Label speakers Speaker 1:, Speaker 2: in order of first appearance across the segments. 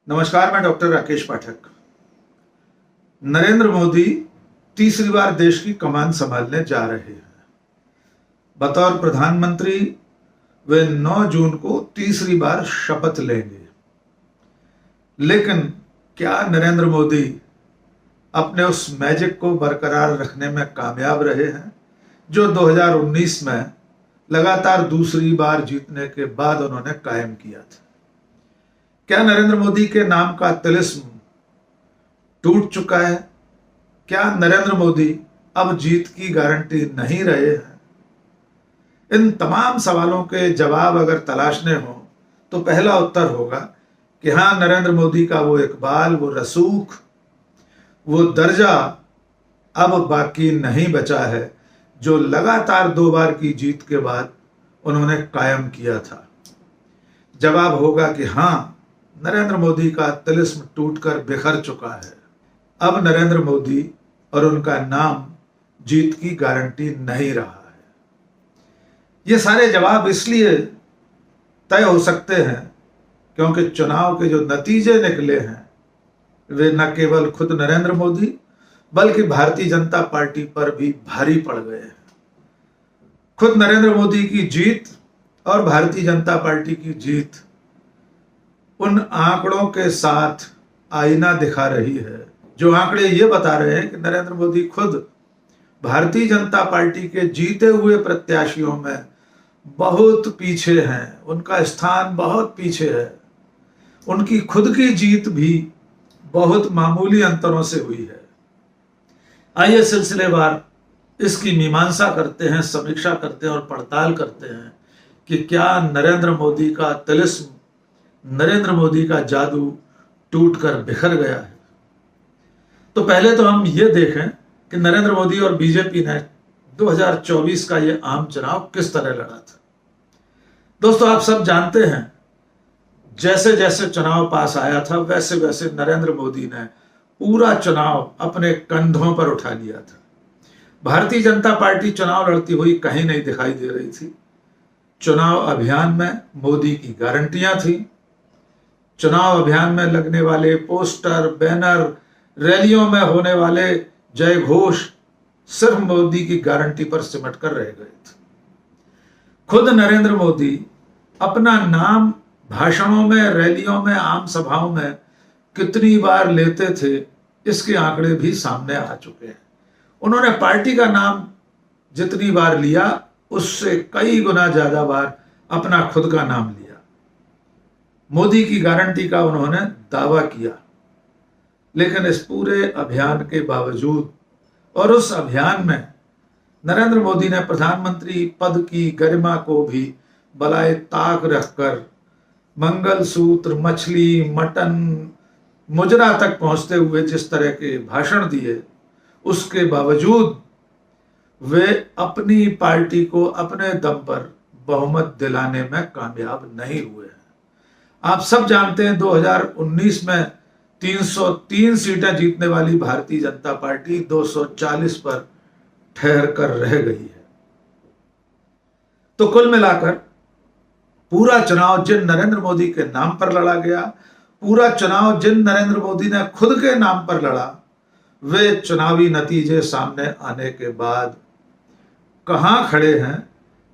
Speaker 1: नमस्कार, मैं डॉक्टर राकेश पाठक। नरेंद्र मोदी तीसरी बार देश की कमान संभालने जा रहे हैं। बतौर प्रधानमंत्री वे 9 जून को तीसरी बार शपथ लेंगे। लेकिन क्या नरेंद्र मोदी अपने उस मैजिक को बरकरार रखने में कामयाब रहे हैं जो 2019 में लगातार दूसरी बार जीतने के बाद उन्होंने कायम किया था? क्या नरेंद्र मोदी के नाम का तिलिस्म टूट चुका है? क्या नरेंद्र मोदी अब जीत की गारंटी नहीं रहे हैं? इन तमाम सवालों के जवाब अगर तलाशने हो तो पहला उत्तर होगा कि हाँ, नरेंद्र मोदी का वो इकबाल, वो रसूख, वो दर्जा अब बाकी नहीं बचा है जो लगातार 2 बार की जीत के बाद उन्होंने कायम किया था। जवाब होगा कि हाँ, नरेंद्र मोदी का तिलिस्म टूटकर बिखर चुका है। अब नरेंद्र मोदी और उनका नाम जीत की गारंटी नहीं रहा है। ये सारे जवाब इसलिए तय हो सकते हैं क्योंकि चुनाव के जो नतीजे निकले हैं वे न केवल खुद नरेंद्र मोदी बल्कि भारतीय जनता पार्टी पर भी भारी पड़ गए हैं। खुद नरेंद्र मोदी की जीत और भारतीय जनता पार्टी की जीत उन आंकड़ों के साथ आईना दिखा रही है जो आंकड़े ये बता रहे हैं कि नरेंद्र मोदी खुद भारतीय जनता पार्टी के जीते हुए प्रत्याशियों में बहुत पीछे हैं। उनका स्थान बहुत पीछे है। उनकी खुद की जीत भी बहुत मामूली अंतरों से हुई है। आइए सिलसिलेवार इसकी मीमांसा करते हैं, समीक्षा करते हैं और पड़ताल करते हैं कि क्या नरेंद्र मोदी का तिलिस्म, नरेंद्र मोदी का जादू टूटकर बिखर गया है। तो पहले तो हम ये देखें कि नरेंद्र मोदी और बीजेपी ने 2024 का ये आम चुनाव किस तरह लड़ा था। दोस्तों, आप सब जानते हैं जैसे जैसे चुनाव पास आया था वैसे वैसे नरेंद्र मोदी ने पूरा चुनाव अपने कंधों पर उठा लिया था। भारतीय जनता पार्टी चुनाव लड़ती हुई कहीं नहीं दिखाई दे रही थी। चुनाव अभियान में मोदी की गारंटियां थी। चुनाव अभियान में लगने वाले पोस्टर, बैनर, रैलियों में होने वाले जय घोष सिर्फ मोदी की गारंटी पर सिमट कर रह गए थे। खुद नरेंद्र मोदी अपना नाम भाषणों में, रैलियों में, आम सभाओं में कितनी बार लेते थे इसके आंकड़े भी सामने आ चुके हैं। उन्होंने पार्टी का नाम जितनी बार लिया उससे कई गुना ज्यादा बार अपना खुद का नाम लिया। मोदी की गारंटी का उन्होंने दावा किया। लेकिन इस पूरे अभियान के बावजूद और उस अभियान में नरेंद्र मोदी ने प्रधानमंत्री पद की गरिमा को भी बलाए ताक रखकर मंगलसूत्र, मछली, मटन, मुजरा तक पहुंचते हुए जिस तरह के भाषण दिए, उसके बावजूद वे अपनी पार्टी को अपने दम पर बहुमत दिलाने में कामयाब नहीं हुए हैं। आप सब जानते हैं 2019 में 303 सीटें जीतने वाली भारतीय जनता पार्टी 240 पर ठहर कर रह गई है। तो कुल मिलाकर पूरा चुनाव जिन नरेंद्र मोदी के नाम पर लड़ा गया, पूरा चुनाव जिन नरेंद्र मोदी ने खुद के नाम पर लड़ा, वे चुनावी नतीजे सामने आने के बाद कहां खड़े हैं,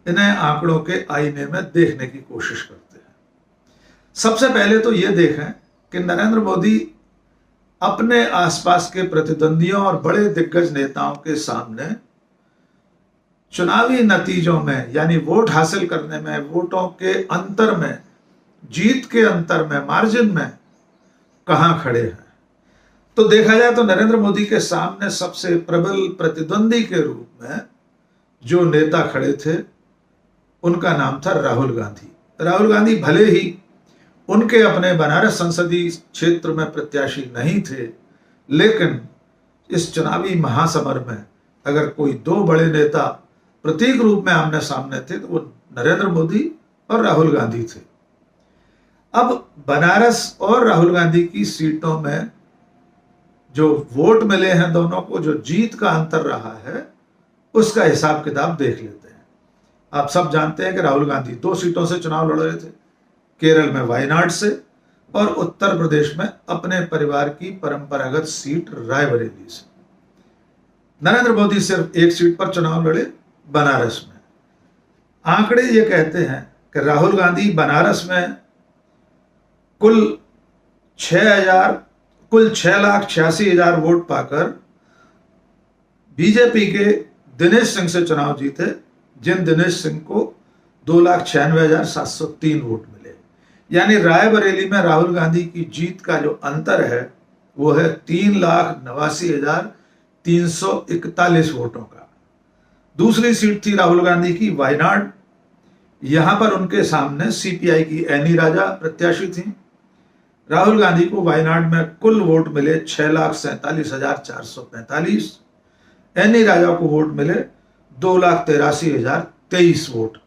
Speaker 1: इन्हें आंकड़ों के आईने में देखने की कोशिश करते हैं। सबसे पहले तो यह देखें कि नरेंद्र मोदी अपने आसपास के प्रतिद्वंदियों और बड़े दिग्गज नेताओं के सामने चुनावी नतीजों में, यानी वोट हासिल करने में, वोटों के अंतर में, जीत के अंतर में, मार्जिन में कहां खड़े हैं। तो देखा जाए तो नरेंद्र मोदी के सामने सबसे प्रबल प्रतिद्वंदी के रूप में जो नेता खड़े थे उनका नाम था राहुल गांधी। राहुल गांधी भले ही उनके अपने बनारस संसदीय क्षेत्र में प्रत्याशी नहीं थे, लेकिन इस चुनावी महासमर में अगर कोई 2 बड़े नेता प्रतीक रूप में आमने सामने थे तो वो नरेंद्र मोदी और राहुल गांधी थे। अब बनारस और राहुल गांधी की सीटों में जो वोट मिले हैं दोनों को, जो जीत का अंतर रहा है, उसका हिसाब किताब देख लेते हैं। आप सब जानते हैं कि राहुल गांधी 2 सीटों से चुनाव लड़ रहे थे। केरल में वायनाड से, और उत्तर प्रदेश में अपने परिवार की परंपरागत सीट रायबरेली से। नरेंद्र मोदी सिर्फ एक सीट पर चुनाव लड़े, बनारस में। आंकड़े ये कहते हैं कि राहुल गांधी बनारस में कुल 6,86,000 वोट पाकर बीजेपी के दिनेश सिंह से चुनाव जीते, जिन दिनेश सिंह को 2,96,703 वोट मिले। यानी रायबरेली में राहुल गांधी की जीत का जो अंतर है वो है 3,89,341 वोटों का। दूसरी सीट थी राहुल गांधी की वायनाड। यहां पर उनके सामने सीपीआई की एनी राजा प्रत्याशी थी। राहुल गांधी को वायनाड में कुल वोट मिले 6,47,445। एनी राजा को वोट मिले 2,83,023 वोट।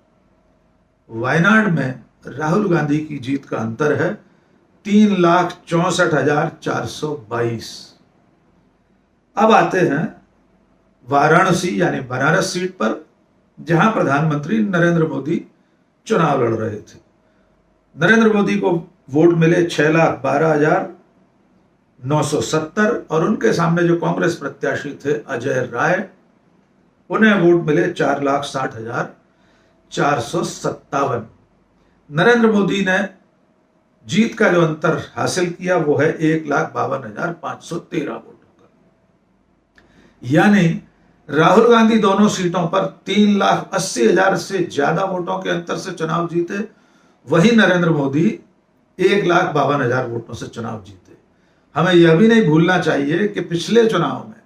Speaker 1: वायनाड में राहुल गांधी की जीत का अंतर है 3,64,422। अब आते हैं वाराणसी यानी बनारस सीट पर, जहां प्रधानमंत्री नरेंद्र मोदी चुनाव लड़ रहे थे। नरेंद्र मोदी को वोट मिले 6,12,970 और उनके सामने जो कांग्रेस प्रत्याशी थे अजय राय, उन्हें वोट मिले 4,60,457। नरेंद्र मोदी ने जीत का जो अंतर हासिल किया वो है 1,52,513 वोटों का। यानी राहुल गांधी दोनों सीटों पर 3,80,000 से ज्यादा वोटों के अंतर से चुनाव जीते, वही नरेंद्र मोदी 1,52,000 वोटों से चुनाव जीते। हमें यह भी नहीं भूलना चाहिए कि पिछले चुनाव में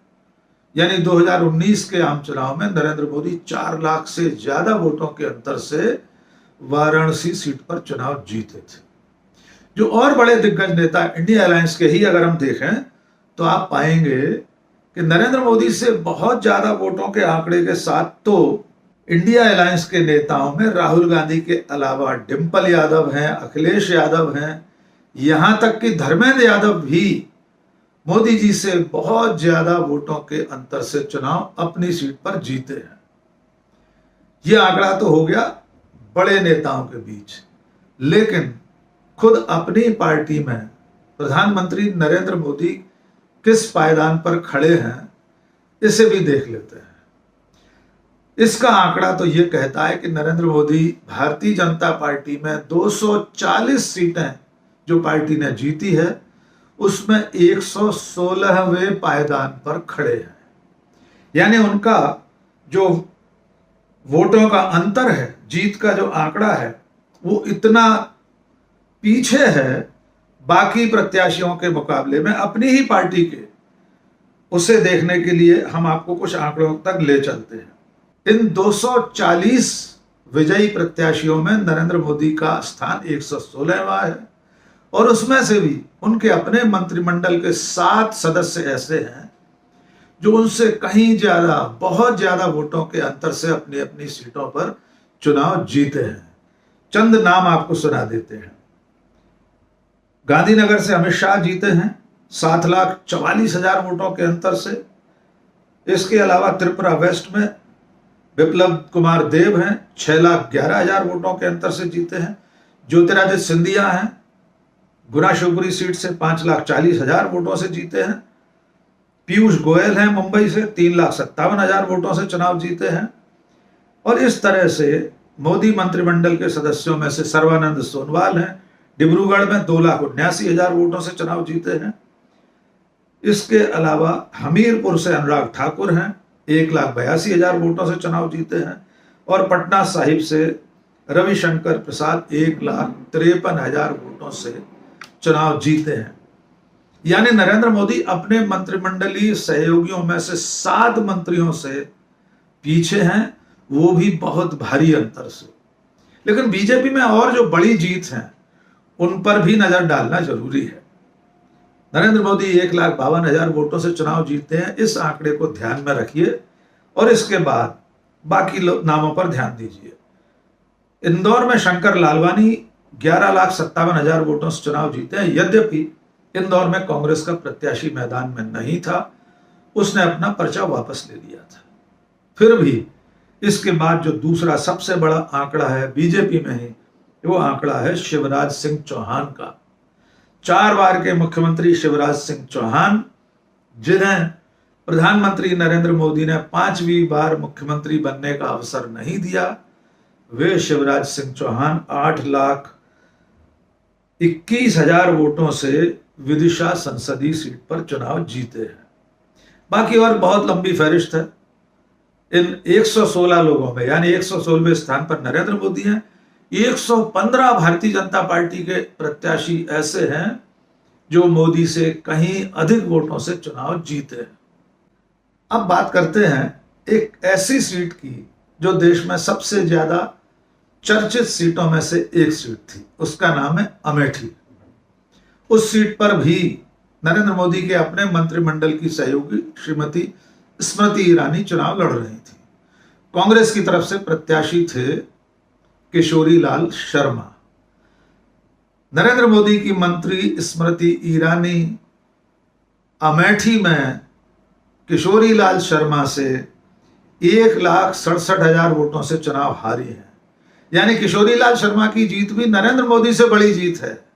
Speaker 1: यानी 2019 के आम चुनाव में नरेंद्र मोदी 4 लाख से ज्यादा वोटों के अंतर से वाराणसी सीट पर चुनाव जीते थे। जो और बड़े दिग्गज नेता इंडिया अलायंस के ही अगर हम देखें तो आप पाएंगे कि नरेंद्र मोदी से बहुत ज्यादा वोटों के आंकड़े के साथ तो इंडिया अलायंस के नेताओं में राहुल गांधी के अलावा डिंपल यादव हैं, अखिलेश यादव हैं, यहां तक कि धर्मेंद्र यादव भी मोदी जी से बहुत ज्यादा वोटों के अंतर से चुनाव अपनी सीट पर जीते हैं। यह आंकड़ा तो हो गया बड़े नेताओं के बीच, लेकिन खुद अपनी पार्टी में प्रधानमंत्री नरेंद्र मोदी किस पायदान पर खड़े हैं इसे भी देख लेते हैं। इसका आंकड़ा तो यह कहता है कि नरेंद्र मोदी भारतीय जनता पार्टी में 240 सीटें जो पार्टी ने जीती है उसमें 116वें पायदान पर खड़े हैं। यानी उनका जो वोटों का अंतर है, जीत का जो आंकड़ा है, वो इतना पीछे है बाकी प्रत्याशियों के मुकाबले में अपनी ही पार्टी के। उसे देखने के लिए हम आपको कुछ आंकड़ों तक ले चलते हैं। इन 240 विजयी प्रत्याशियों में नरेंद्र मोदी का स्थान 116वां है और उसमें से भी उनके अपने मंत्रिमंडल के 7 सदस्य ऐसे हैं जो उनसे कहीं ज्यादा, बहुत ज्यादा वोटों के अंतर से अपनी अपनी सीटों पर चुनाव जीते हैं। चंद नाम आपको सुना देते हैं। गांधीनगर से अमित शाह जीते हैं 7,44,000 वोटों के अंतर से। इसके अलावा त्रिपुरा वेस्ट में विप्लव कुमार देव हैं, 6,11,000 वोटों के अंतर से जीते हैं। ज्योतिरादित्य सिंधिया हैं, गुना शिवपुरी सीट से 5,40,000 वोटों से जीते हैं। पीयूष गोयल हैं मुंबई से, 3,57,000 वोटों से चुनाव जीते हैं। और इस तरह से मोदी मंत्रिमंडल के सदस्यों में से सर्बानंद सोनोवाल हैं, डिब्रूगढ़ में 2,79,000 वोटों से चुनाव जीते हैं। इसके अलावा हमीरपुर से अनुराग ठाकुर हैं, 1,82,000 वोटों से चुनाव जीते हैं। और पटना साहिब से रविशंकर प्रसाद 1,53,000 वोटों से चुनाव जीते हैं। यानी नरेंद्र मोदी अपने मंत्रिमंडलीय सहयोगियों में से 7 मंत्रियों से पीछे हैं, वो भी बहुत भारी अंतर से। लेकिन बीजेपी में और जो बड़ी जीत हैं उन पर भी नजर डालना जरूरी है। नरेंद्र मोदी 1,52,000 वोटों से चुनाव जीतते हैं, इस आंकड़े को ध्यान में रखिए और इसके बाद बाकी नामों पर ध्यान दीजिए। इंदौर में शंकर लालवानी 11,57,000 वोटों से चुनाव जीते हैं। यद्यपि इंदौर में कांग्रेस का प्रत्याशी मैदान में नहीं था, उसने अपना पर्चा वापस ले लिया था। फिर भी इसके बाद जो दूसरा सबसे बड़ा आंकड़ा है बीजेपी में ही, वो आंकड़ा है शिवराज सिंह चौहान का, 4 बार के मुख्यमंत्री शिवराज सिंह चौहान, जिन्हें प्रधानमंत्री नरेंद्र मोदी ने 5वीं बार मुख्यमंत्री बनने का अवसर नहीं दिया, वे शिवराज सिंह चौहान 8,21,000 वोटों से विदिशा संसदीय सीट पर चुनाव जीते हैं। बाकी और बहुत लंबी फहरिस्त है। इन 116 लोगों में, यानी 116वें स्थान पर नरेंद्र मोदी हैं। 115 भारतीय जनता पार्टी के प्रत्याशी ऐसे हैं जो मोदी से कहीं अधिक वोटों से चुनाव जीते हैं। अब बात करते हैं एक ऐसी सीट की जो देश में सबसे ज्यादा चर्चित सीटों में से एक सीट थी, उसका नाम है अमेठी। उस सीट पर भी नरेंद्र मोदी के अपने मंत्रिमंडल की सहयोगी श्रीमती स्मृति ईरानी चुनाव लड़ रही थी। कांग्रेस की तरफ से प्रत्याशी थे किशोरी लाल शर्मा। नरेंद्र मोदी की मंत्री स्मृति ईरानी अमेठी में किशोरी लाल शर्मा से 1,67,000 वोटों से चुनाव हारी है। यानी किशोरी लाल शर्मा की जीत भी नरेंद्र मोदी से बड़ी जीत है।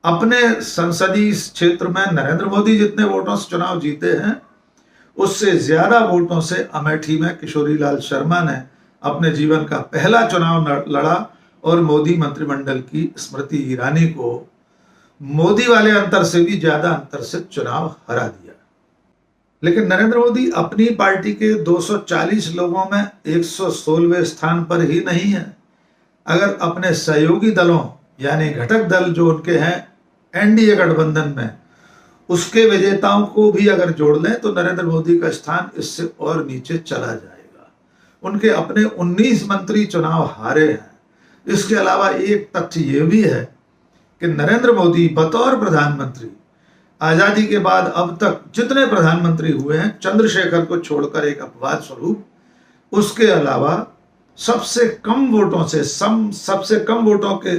Speaker 1: अपने संसदीय क्षेत्र में नरेंद्र मोदी जितने वोटों से चुनाव जीते हैं, उससे ज्यादा वोटों से अमेठी में किशोरी लाल शर्मा ने अपने जीवन का पहला चुनाव लड़ा और मोदी मंत्रिमंडल की स्मृति ईरानी को मोदी वाले अंतर से भी ज्यादा अंतर से चुनाव हरा दिया। लेकिन नरेंद्र मोदी अपनी पार्टी के 240 लोगों में 116वें स्थान पर ही नहीं है। अगर अपने सहयोगी दलों यानी घटक दल जो उनके हैं एनडीए गठबंधन में, उसके विजेताओं को भी अगर जोड़ लें तो नरेंद्र मोदी का स्थान इससे और नीचे चला जाएगा। उनके अपने 19 मंत्री चुनाव हारे हैं। इसके अलावा एक तथ्य यह भी है कि नरेंद्र मोदी बतौर प्रधानमंत्री आजादी के बाद अब तक जितने प्रधानमंत्री हुए हैं, चंद्रशेखर को छोड़कर एक अपवाद स्वरूप, उसके अलावा सबसे कम वोटों के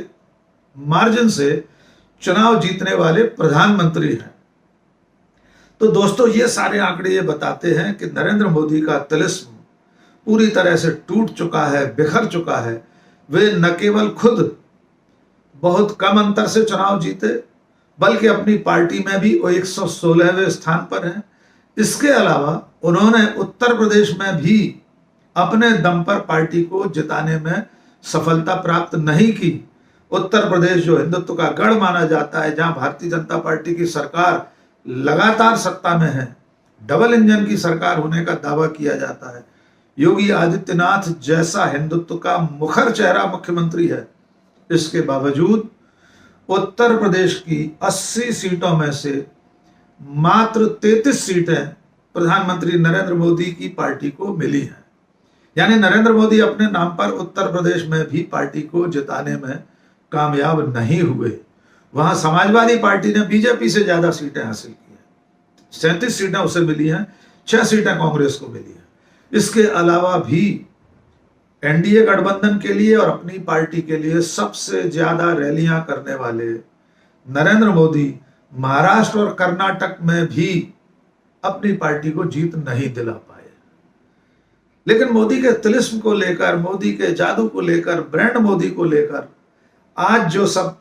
Speaker 1: मार्जिन से चुनाव जीतने वाले प्रधानमंत्री हैं। तो दोस्तों, ये सारे आंकड़े ये बताते हैं कि नरेंद्र मोदी का तिलिस्म पूरी तरह से टूट चुका है, बिखर चुका है। वे न केवल खुद बहुत कम अंतर से चुनाव जीते, बल्कि अपनी पार्टी में भी वो 116वें स्थान पर हैं। इसके अलावा उन्होंने उत्तर प्रदेश में भी अपने दम पर पार्टी को जिताने में सफलता प्राप्त नहीं की। उत्तर प्रदेश जो हिंदुत्व का गढ़ माना जाता है, जहां भारतीय जनता पार्टी की सरकार लगातार सत्ता में है, डबल इंजन की सरकार होने का दावा किया जाता है, योगी आदित्यनाथ जैसा हिंदुत्व का मुखर चेहरा मुख्यमंत्री है, इसके बावजूद उत्तर प्रदेश की 80 सीटों में से मात्र 33 सीटें प्रधानमंत्री नरेंद्र मोदी की पार्टी को मिली हैं। यानी नरेंद्र मोदी अपने नाम पर उत्तर प्रदेश में भी पार्टी को जिताने में कामयाब नहीं हुए। वहां समाजवादी पार्टी ने बीजेपी से ज्यादा सीटें हासिल की हैं, 37 सीटें उसे मिली हैं, 6 सीटें कांग्रेस को मिली हैं। इसके अलावा भी एनडीए गठबंधन के लिए और अपनी पार्टी के लिए सबसे ज्यादा रैलियां करने वाले नरेंद्र मोदी महाराष्ट्र और कर्नाटक में भी अपनी पार्टी को जीत नहीं दिला पाए। लेकिन मोदी के तिलिस्म को लेकर, मोदी के जादू को लेकर, ब्रांड मोदी को लेकर आज जो सब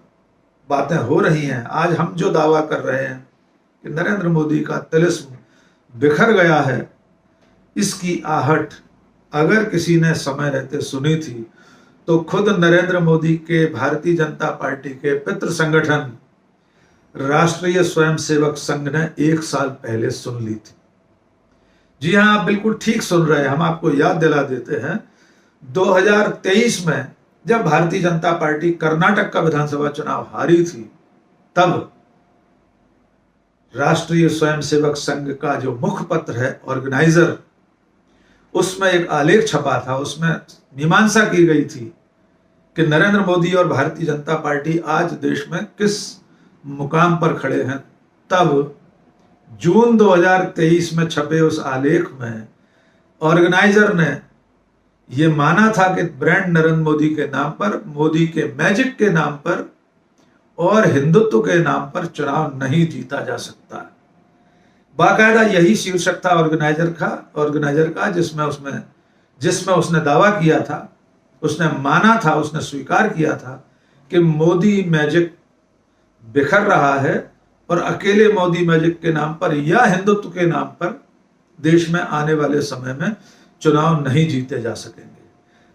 Speaker 1: बातें हो रही हैं, आज हम जो दावा कर रहे हैं कि नरेंद्र मोदी का तिलिस्म बिखर गया है, इसकी आहट अगर किसी ने समय रहते सुनी थी तो खुद नरेंद्र मोदी के भारतीय जनता पार्टी के पितृ संगठन राष्ट्रीय स्वयंसेवक संघ ने 1 साल पहले सुन ली थी। जी हां, आप बिल्कुल ठीक सुन रहे हैं। हम आपको याद दिला देते हैं, 2023 में जब भारतीय जनता पार्टी कर्नाटक का विधानसभा चुनाव हारी थी, तब राष्ट्रीय स्वयंसेवक संघ का जो मुखपत्र है ऑर्गेनाइजर, उसमें एक आलेख छपा था। उसमें मीमांसा की गई थी कि नरेंद्र मोदी और भारतीय जनता पार्टी आज देश में किस मुकाम पर खड़े हैं। तब जून 2023 में छपे उस आलेख में ऑर्गेनाइजर ने यह माना था कि ब्रांड नरेंद्र मोदी के नाम पर, मोदी के मैजिक के नाम पर और हिंदुत्व के नाम पर चुनाव नहीं जीता जा सकता। बाकायदा यही शीर्षक था ऑर्गेनाइजर का जिसमें उसने दावा किया था, उसने माना था, उसने स्वीकार किया था कि मोदी मैजिक बिखर रहा है और अकेले मोदी मैजिक के नाम पर या हिंदुत्व के नाम पर देश में आने वाले समय में चुनाव नहीं जीते जा सकेंगे।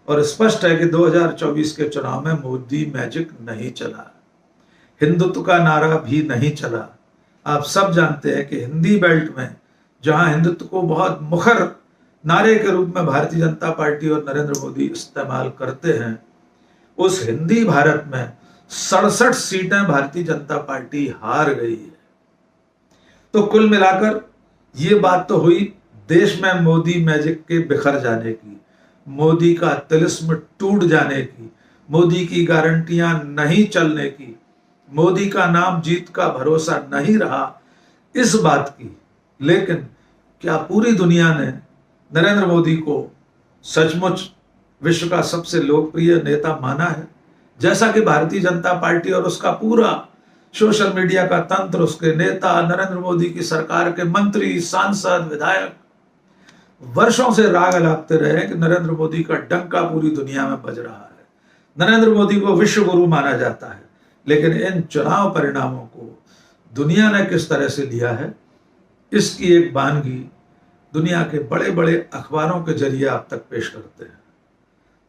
Speaker 1: और स्पष्ट है कि 2024 के चुनाव में मोदी मैजिक नहीं चला, हिंदुत्व का नारा भी नहीं चला। आप सब जानते हैं कि हिंदी बेल्ट में जहां हिंदुत्व को बहुत मुखर नारे के रूप में भारतीय जनता पार्टी और नरेंद्र मोदी इस्तेमाल करते हैं, उस हिंदी भारत में 67 सीटें भारतीय जनता पार्टी हार गई है। तो कुल मिलाकर ये बात तो हुई देश में मोदी मैजिक के बिखर जाने की, मोदी का तिलिस्म टूट जाने की, मोदी की गारंटियां नहीं चलने की, मोदी का नाम जीत का भरोसा नहीं रहा, इस बात की। लेकिन क्या पूरी दुनिया ने नरेंद्र मोदी को सचमुच विश्व का सबसे लोकप्रिय नेता माना है? जैसा कि भारतीय जनता पार्टी और उसका पूरा सोशल मीडिया का तंत्र, उसके नेता, नरेंद्र मोदी की सरकार के मंत्री, सांसद, विधायक वर्षों से राग अलापते रहे कि नरेंद्र मोदी का डंका पूरी दुनिया में बज रहा है, नरेंद्र मोदी को विश्व गुरु माना जाता है। लेकिन इन चुनाव परिणामों को दुनिया ने किस तरह से लिया है, इसकी एक वानगी दुनिया के बड़े बड़े अखबारों के जरिए आप तक पेश करते हैं।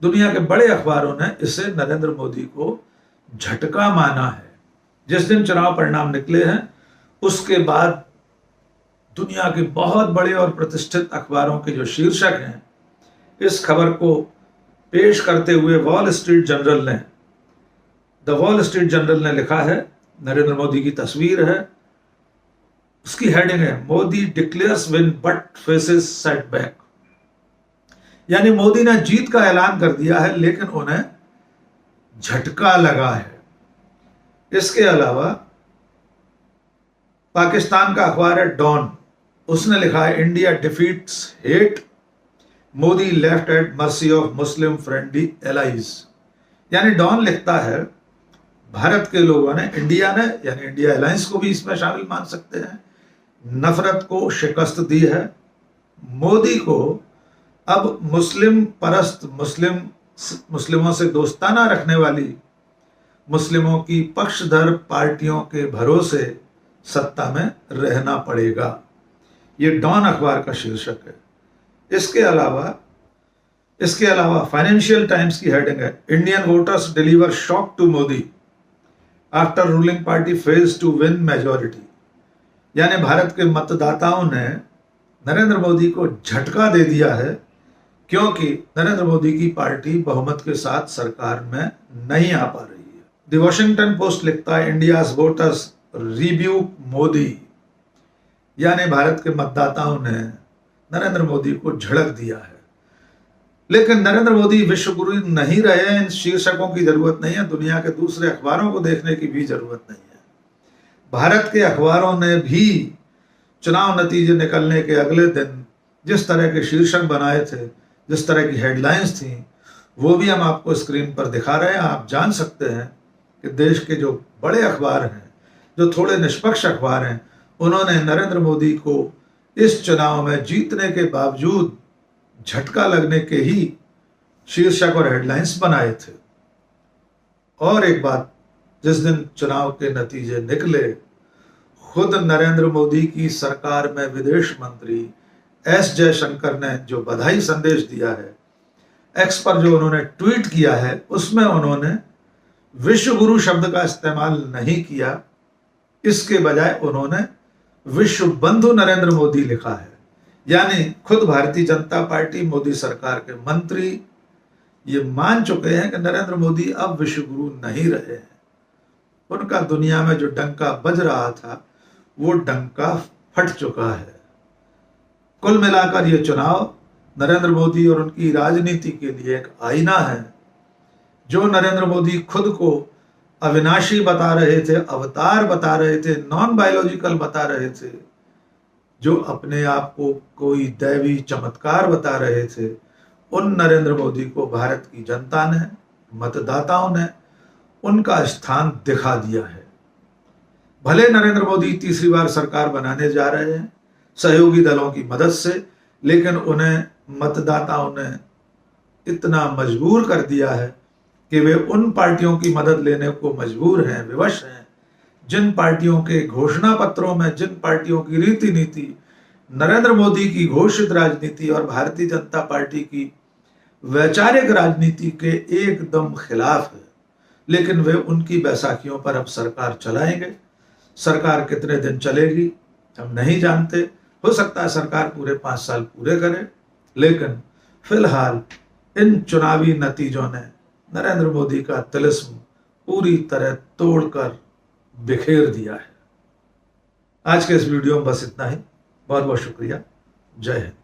Speaker 1: दुनिया के बड़े अखबारों ने इसे नरेंद्र मोदी को झटका माना है। जिस दिन चुनाव परिणाम निकले हैं उसके बाद दुनिया के बहुत बड़े और प्रतिष्ठित अखबारों के जो शीर्षक हैं, इस खबर को पेश करते हुए द वॉल स्ट्रीट जर्नल ने लिखा है, नरेंद्र मोदी की तस्वीर है, उसकी हेडिंग है Modi declares win but faces setback. यानी मोदी ने जीत का ऐलान कर दिया है लेकिन उन्हें झटका लगा है। इसके अलावा पाकिस्तान का अखबार है डॉन, उसने लिखा है India defeats hate, Modi left eight mercy of Muslim friendly allies. यानी डॉन लिखता है भारत के लोगों ने, इंडिया ने यानी इंडिया अलायंस को भी इसमें शामिल मान सकते हैं, नफरत को शिकस्त दी है। मोदी को अब मुस्लिम परस्त, मुस्लिमों से दोस्ताना रखने वाली, मुस्लिमों की पक्षधर पार्टियों के भरोसे सत्ता में रहना पड़ेगा। ये डॉन अखबार का शीर्षक है। इसके अलावा फाइनेंशियल टाइम्स की हेडिंग है Indian voters deliver shock to Modi after ruling party fails to win majority. यानी भारत के मतदाताओं ने नरेंद्र मोदी को झटका दे दिया है क्योंकि नरेंद्र मोदी की पार्टी बहुमत के साथ सरकार में नहीं आ पा रही है। द वॉशिंगटन पोस्ट लिखता है इंडियाज वोटर्स रिब्यूक मोदी। यानी भारत के मतदाताओं ने नरेंद्र मोदी को झड़क दिया है। लेकिन नरेंद्र मोदी विश्व गुरु नहीं रहे, इन शीर्षकों की जरूरत नहीं है, दुनिया के दूसरे अखबारों को देखने की भी जरूरत नहीं है। भारत के अखबारों ने भी चुनाव नतीजे निकलने के अगले दिन जिस तरह के शीर्षक बनाए थे, जिस तरह की हेडलाइंस थी, वो भी हम आपको स्क्रीन पर दिखा रहे हैं। आप जान सकते हैं कि देश के जो बड़े अखबार हैं, जो थोड़े निष्पक्ष अखबार हैं, उन्होंने नरेंद्र मोदी को इस चुनाव में जीतने के बावजूद झटका लगने के ही शीर्षक और हेडलाइंस बनाए थे। और एक बात, जिस दिन चुनाव के नतीजे निकले, खुद नरेंद्र मोदी की सरकार में विदेश मंत्री एस जयशंकर ने जो बधाई संदेश दिया है, एक्स पर जो उन्होंने ट्वीट किया है, उसमें उन्होंने विश्व गुरु शब्द का इस्तेमाल नहीं किया, इसके बजाय उन्होंने विश्व बंधु नरेंद्र मोदी लिखा है। यानी खुद भारतीय जनता पार्टी, मोदी सरकार के मंत्री ये मान चुके हैं कि नरेंद्र मोदी अब विश्व गुरु नहीं रहे हैं। उनका दुनिया में जो डंका बज रहा था वो डंका फट चुका है। कुल मिलाकर ये चुनाव नरेंद्र मोदी और उनकी राजनीति के लिए एक आईना है। जो नरेंद्र मोदी खुद को अविनाशी बता रहे थे, अवतार बता रहे थे, नॉन बायोलॉजिकल बता रहे थे, जो अपने आप को कोई दैवी चमत्कार बता रहे थे, उन नरेंद्र मोदी को भारत की जनता ने, मतदाताओं ने उनका स्थान दिखा दिया है। भले नरेंद्र मोदी तीसरी बार सरकार बनाने जा रहे हैं सहयोगी दलों की मदद से, लेकिन उन्हें मतदाताओं ने इतना मजबूर कर दिया है कि वे उन पार्टियों की मदद लेने को मजबूर हैं, विवश हैं, जिन पार्टियों के घोषणा पत्रों में, जिन पार्टियों की रीति नीति नरेंद्र मोदी की घोषित राजनीति और भारतीय जनता पार्टी की वैचारिक राजनीति के एकदम खिलाफ है, लेकिन वे उनकी बैसाखियों पर अब सरकार चलाएंगे। सरकार कितने दिन चलेगी हम नहीं जानते, हो सकता है सरकार पूरे 5 साल पूरे करे, लेकिन फिलहाल इन चुनावी नतीजों ने नरेंद्र मोदी का तिलिस्म पूरी तरह तोड़कर बिखेर दिया है। आज के इस वीडियो में बस इतना ही। बहुत बहुत शुक्रिया। जय हिंद।